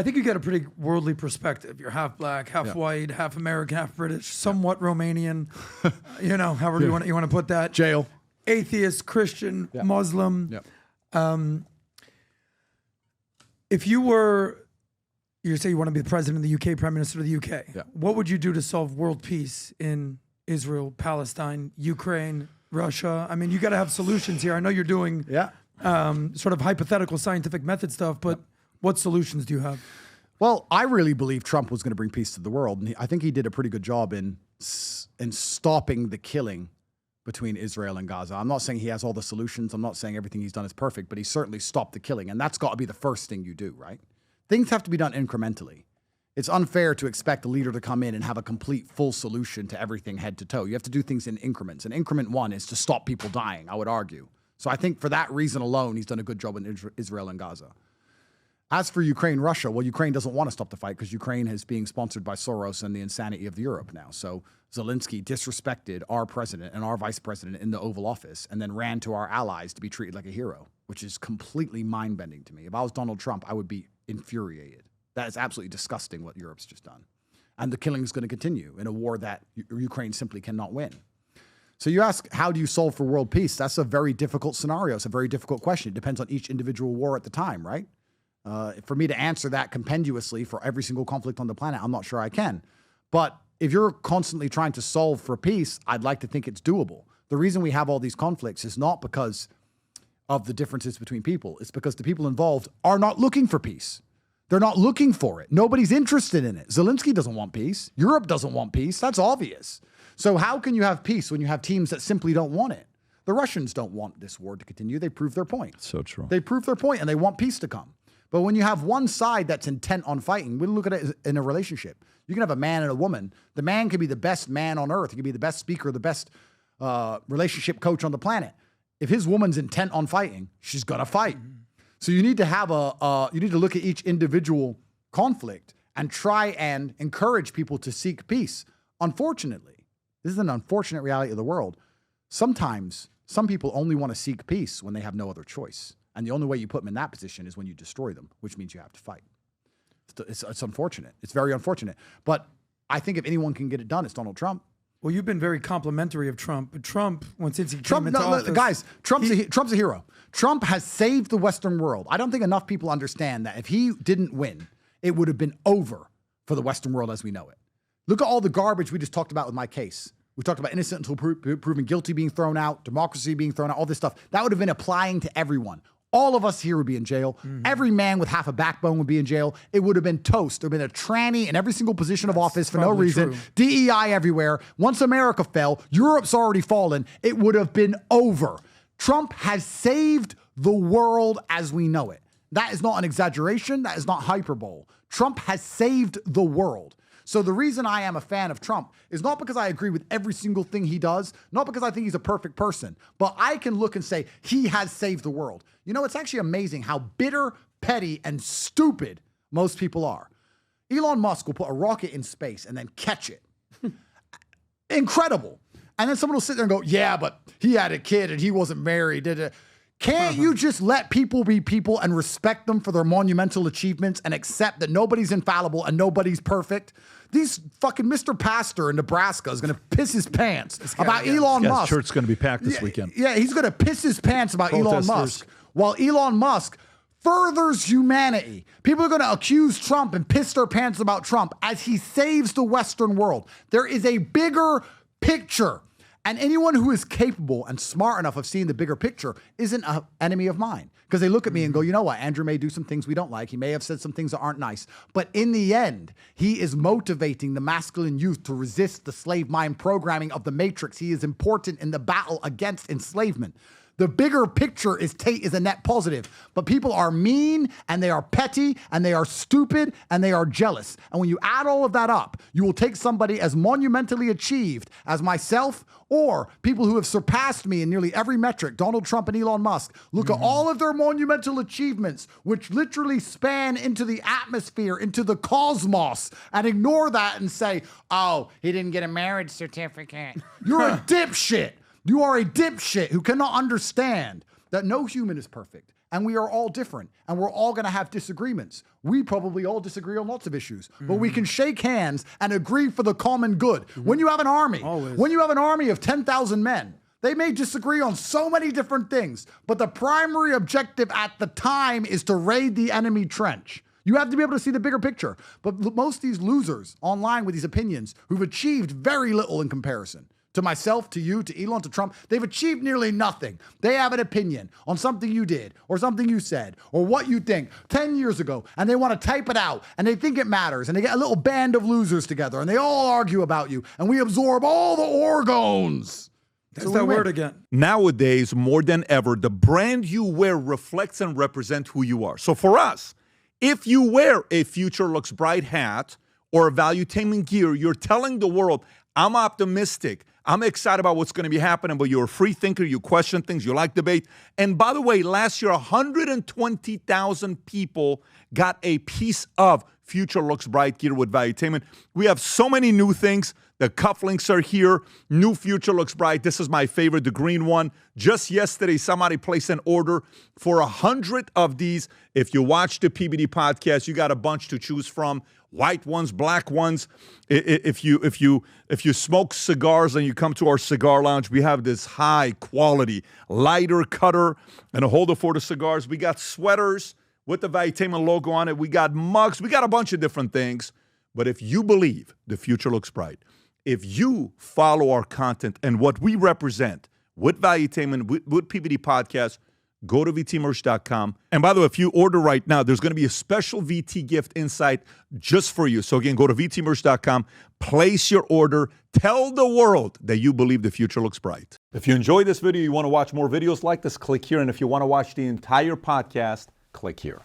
I think you get a pretty worldly perspective. You're half black, half white, half American, half British, somewhat Romanian. However you want to put that. Jail. Atheist, Christian, Muslim. Yeah. If you say you want to be the president of the UK, prime minister of the UK, what would you do to solve world peace in Israel, Palestine, Ukraine, Russia? I mean, you got to have solutions here. I know you're doing sort of hypothetical scientific method stuff, but what solutions do you have? Well, I really believe Trump was going to bring peace to the world. And I think he did a pretty good job in stopping the killing between Israel and Gaza. I'm not saying he has all the solutions. I'm not saying everything he's done is perfect, but he certainly stopped the killing. And that's got to be the first thing you do, right? Things have to be done incrementally. It's unfair to expect a leader to come in and have a complete full solution to everything head to toe. You have to do things in increments. And increment one is to stop people dying, I would argue. So I think for that reason alone, he's done a good job in Israel and Gaza. As for Ukraine, Russia, well, Ukraine doesn't want to stop the fight because Ukraine is being sponsored by Soros and the insanity of Europe now. So Zelensky disrespected our president and our vice president in the Oval Office and then ran to our allies to be treated like a hero, which is completely mind-bending to me. If I was Donald Trump, I would be infuriated. That is absolutely disgusting what Europe's just done. And the killing is going to continue in a war that Ukraine simply cannot win. So you ask, how do you solve for world peace? That's a very difficult scenario. It's a very difficult question. It depends on each individual war at the time, right? For me to answer that compendiously for every single conflict on the planet, I'm not sure I can. But if you're constantly trying to solve for peace, I'd like to think it's doable. The reason we have all these conflicts is not because of the differences between people. It's because the people involved are not looking for peace. They're not looking for it. Nobody's interested in it. Zelensky doesn't want peace. Europe doesn't want peace. That's obvious. So how can you have peace when you have teams that simply don't want it? The Russians don't want this war to continue. They proved their point. So true. They proved their point and they want peace to come. But when you have one side that's intent on fighting, we look at it in a relationship. You can have a man and a woman. The man can be the best man on earth. He can be the best speaker, the best relationship coach on the planet. If his woman's intent on fighting, she's gonna fight. So you need to have you need to look at each individual conflict and try and encourage people to seek peace. Unfortunately, this is an unfortunate reality of the world. Sometimes some people only want to seek peace when they have no other choice. And the only way you put them in that position is when you destroy them, which means you have to fight. It's unfortunate. It's very unfortunate. But I think if anyone can get it done, it's Donald Trump. Well, you've been very complimentary of Trump. But Trump, since he came into office... Guys, Trump's a hero. Trump has saved the Western world. I don't think enough people understand that if he didn't win, it would have been over for the Western world as we know it. Look at all the garbage we just talked about with my case. We talked about innocent until proven guilty being thrown out, democracy being thrown out, all this stuff. That would have been applying to everyone. All of us here would be in jail. Every man with half a backbone would be in jail. It would have been toast. There would have been a tranny in every single position of office for no reason. True. DEI everywhere. Once America fell, Europe's already fallen. It would have been over. Trump has saved the world as we know it. That is not an exaggeration. That is not hyperbole. Trump has saved the world. So the reason I am a fan of Trump is not because I agree with every single thing he does, not because I think he's a perfect person, but I can look and say he has saved the world. You know, it's actually amazing how bitter, petty, and stupid most people are. Elon Musk will put a rocket in space and then catch it. Incredible. And then someone will sit there and go, yeah, but he had a kid and he wasn't married. Can't you just let people be people and respect them for their monumental achievements and accept that nobody's infallible and nobody's perfect? These fucking Mr. Pastor in Nebraska is going to piss his pants about Elon Musk. Church's going to be packed this weekend. Yeah, he's going to piss his pants about Elon Musk. While Elon Musk furthers humanity. People are going to accuse Trump and piss their pants about Trump as he saves the Western world. There is a bigger picture. And anyone who is capable and smart enough of seeing the bigger picture isn't an enemy of mine. Because they look at me and go, you know what, Andrew may do some things we don't like. He may have said some things that aren't nice. But in the end, he is motivating the masculine youth to resist the slave mind programming of the Matrix. He is important in the battle against enslavement. The bigger picture is Tate is a net positive, but people are mean and they are petty and they are stupid and they are jealous. And when you add all of that up, you will take somebody as monumentally achieved as myself or people who have surpassed me in nearly every metric, Donald Trump and Elon Musk. Look at all of their monumental achievements, which literally span into the atmosphere, into the cosmos, and ignore that and say, oh, he didn't get a marriage certificate. You're a dipshit. You are a dipshit who cannot understand that no human is perfect and we are all different, and we're all going to have disagreements. We probably all disagree on lots of issues, but we can shake hands and agree for the common good. When you have an army, when you have an army of 10,000 men, they may disagree on so many different things, but the primary objective at the time is to raid the enemy trench. You have to be able to see the bigger picture. But most of these losers online with these opinions who've achieved very little in comparison to myself, to you, to Elon, to Trump, they've achieved nearly nothing. They have an opinion on something you did or something you said or what you think 10 years ago, and they want to type it out, and they think it matters, and they get a little band of losers together, and they all argue about you, and we absorb all the orgons. That's that word again. Nowadays, more than ever, the brand you wear reflects and represents who you are. So for us, if you wear a Future Looks Bright hat or a Valuetainment gear, you're telling the world, I'm optimistic. I'm excited about what's going to be happening, but you're a free thinker. You question things. You like debate. And by the way, last year, 120,000 people got a piece of Future Looks Bright gear with Valuetainment. We have so many new things. The cufflinks are here. New Future Looks Bright. This is my favorite, the green one. Just yesterday, somebody placed an order for 100 of these. If you watch the PBD podcast, you got a bunch to choose from. White ones, black ones. If you smoke cigars and you come to our cigar lounge, we have this high quality lighter cutter and a holder for the cigars. We got sweaters with the Valuetainment logo on it. We got mugs. We got a bunch of different things. But if you believe the future looks bright, if you follow our content and what we represent with Valuetainment, with PBD Podcast, go to vtmerch.com. And by the way, if you order right now, there's going to be a special VT gift inside just for you. So again, go to vtmerch.com, place your order, tell the world that you believe the future looks bright. If you enjoyed this video, you want to watch more videos like this, click here. And if you want to watch the entire podcast, click here.